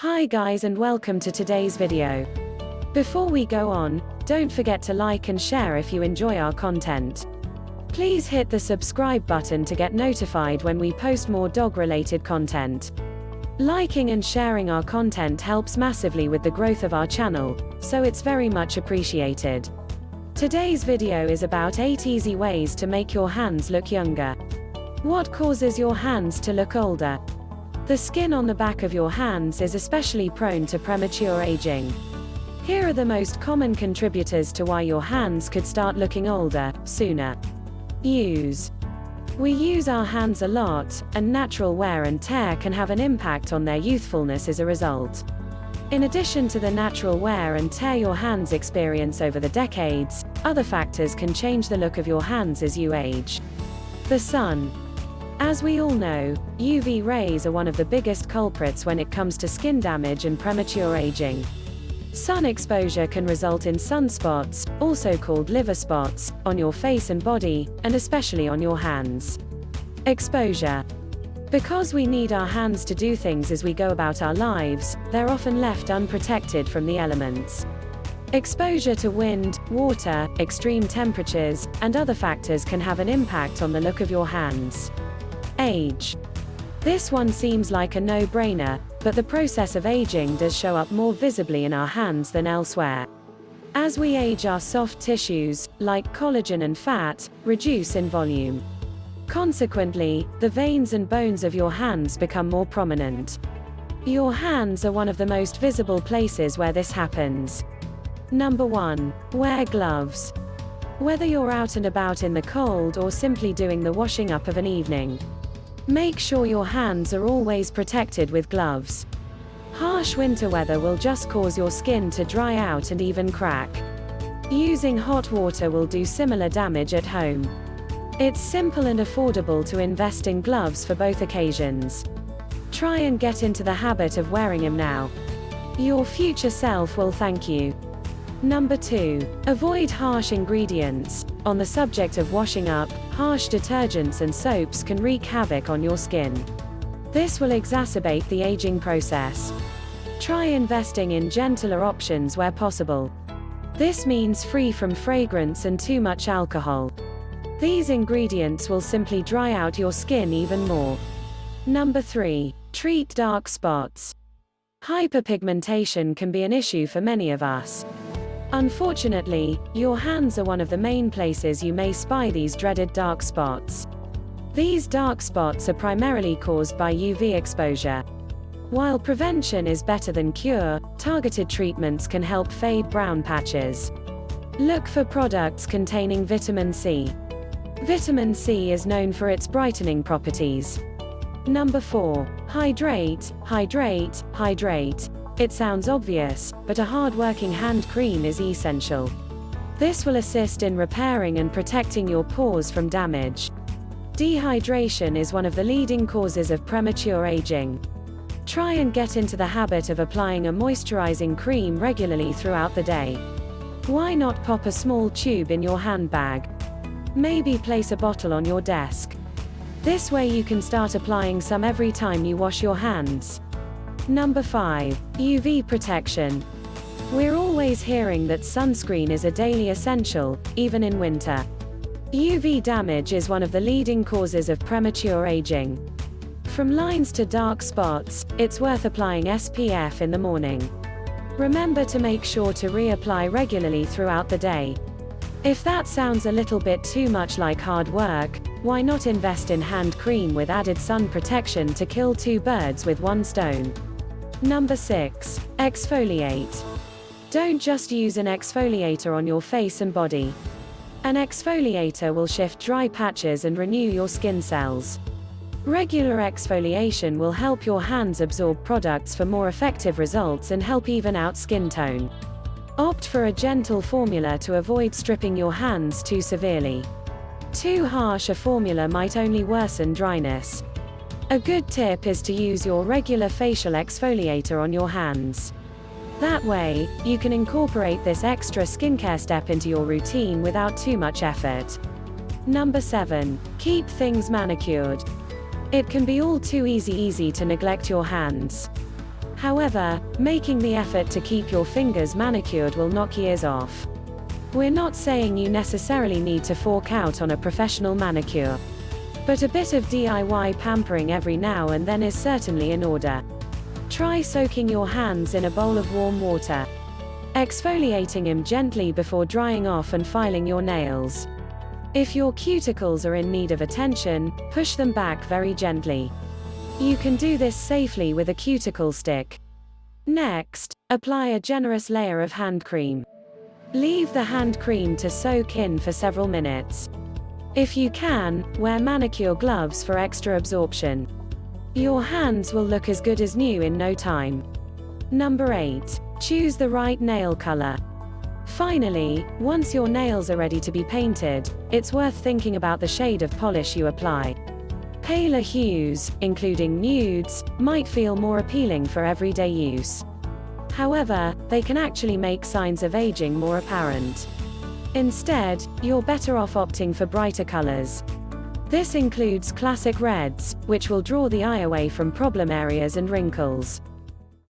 Hi guys and welcome to today's video. Before we go on, don't forget to like and share if you enjoy our content. Please hit the subscribe button to get notified when we post more dog-related content. Liking and sharing our content helps massively with the growth of our channel, so it's very much appreciated. Today's video is about 8 easy ways to make your hands look younger. What causes your hands to look older? The skin on the back of your hands is especially prone to premature aging. Here are the most common contributors to why your hands could start looking older sooner. We use our hands a lot, and natural wear and tear can have an impact on their youthfulness as a result. In addition to the natural wear and tear your hands experience over the decades, other factors can change the look of your hands as you age. The sun. As we all know, UV rays are one of the biggest culprits when it comes to skin damage and premature aging. Sun exposure can result in sunspots, also called liver spots, on your face and body, and especially on your hands. Exposure. Because we need our hands to do things as we go about our lives, they're often left unprotected from the elements. Exposure to wind, water, extreme temperatures, and other factors can have an impact on the look of your hands. Age. This one seems like a no-brainer, but the process of aging does show up more visibly in our hands than elsewhere. As we age, our soft tissues, like collagen and fat, reduce in volume. Consequently, the veins and bones of your hands become more prominent. Your hands are one of the most visible places where this happens. Number 1. Wear gloves. Whether you're out and about in the cold or simply doing the washing up of an evening, make sure your hands are always protected with gloves. Harsh winter weather will just cause your skin to dry out and even crack. Using hot water will do similar damage at home. It's simple and affordable to invest in gloves for both occasions. Try and get into the habit of wearing them now. Your future self will thank you. Number 2. Avoid harsh ingredients. On the subject of washing up, harsh detergents and soaps can wreak havoc on your skin. This will exacerbate the aging process. Try investing in gentler options where possible. This means free from fragrance and too much alcohol. These ingredients will simply dry out your skin even more. Number 3. Treat dark spots. Hyperpigmentation can be an issue for many of us. Unfortunately, your hands are one of the main places you may spy these dreaded dark spots. These dark spots are primarily caused by UV exposure. While prevention is better than cure, targeted treatments can help fade brown patches. Look for products containing vitamin C. Vitamin C is known for its brightening properties. Number 4. Hydrate, hydrate, hydrate. It sounds obvious, but a hard-working hand cream is essential. This will assist in repairing and protecting your pores from damage. Dehydration is one of the leading causes of premature aging. Try and get into the habit of applying a moisturizing cream regularly throughout the day. Why not pop a small tube in your handbag? Maybe place a bottle on your desk. This way you can start applying some every time you wash your hands. Number 5. UV protection. We're always hearing that sunscreen is a daily essential, even in winter. UV damage is one of the leading causes of premature aging. From lines to dark spots, it's worth applying SPF in the morning. Remember to make sure to reapply regularly throughout the day. If that sounds a little bit too much like hard work, why not invest in hand cream with added sun protection to kill 2 birds with 1 stone? Number 6. Exfoliate. Don't just use an exfoliator on your face and body. An exfoliator will shift dry patches and renew your skin cells. Regular exfoliation will help your hands absorb products for more effective results and help even out skin tone. Opt for a gentle formula to avoid stripping your hands too severely. Too harsh a formula might only worsen dryness. A good tip is to use your regular facial exfoliator on your hands. That way, you can incorporate this extra skincare step into your routine without too much effort. Number 7. Keep things manicured. It can be all too easy to neglect your hands. However, making the effort to keep your fingers manicured will knock years off. We're not saying you necessarily need to fork out on a professional manicure. But a bit of DIY pampering every now and then is certainly in order. Try soaking your hands in a bowl of warm water. Exfoliating them gently before drying off and filing your nails. If your cuticles are in need of attention, push them back very gently. You can do this safely with a cuticle stick. Next, apply a generous layer of hand cream. Leave the hand cream to soak in for several minutes. If you can, wear manicure gloves for extra absorption. Your hands will look as good as new in no time. Number 8. Choose the right nail color. Finally, once your nails are ready to be painted, it's worth thinking about the shade of polish you apply. Paler hues, including nudes, might feel more appealing for everyday use. However, they can actually make signs of aging more apparent. Instead, you're better off opting for brighter colors. This includes classic reds, which will draw the eye away from problem areas and wrinkles.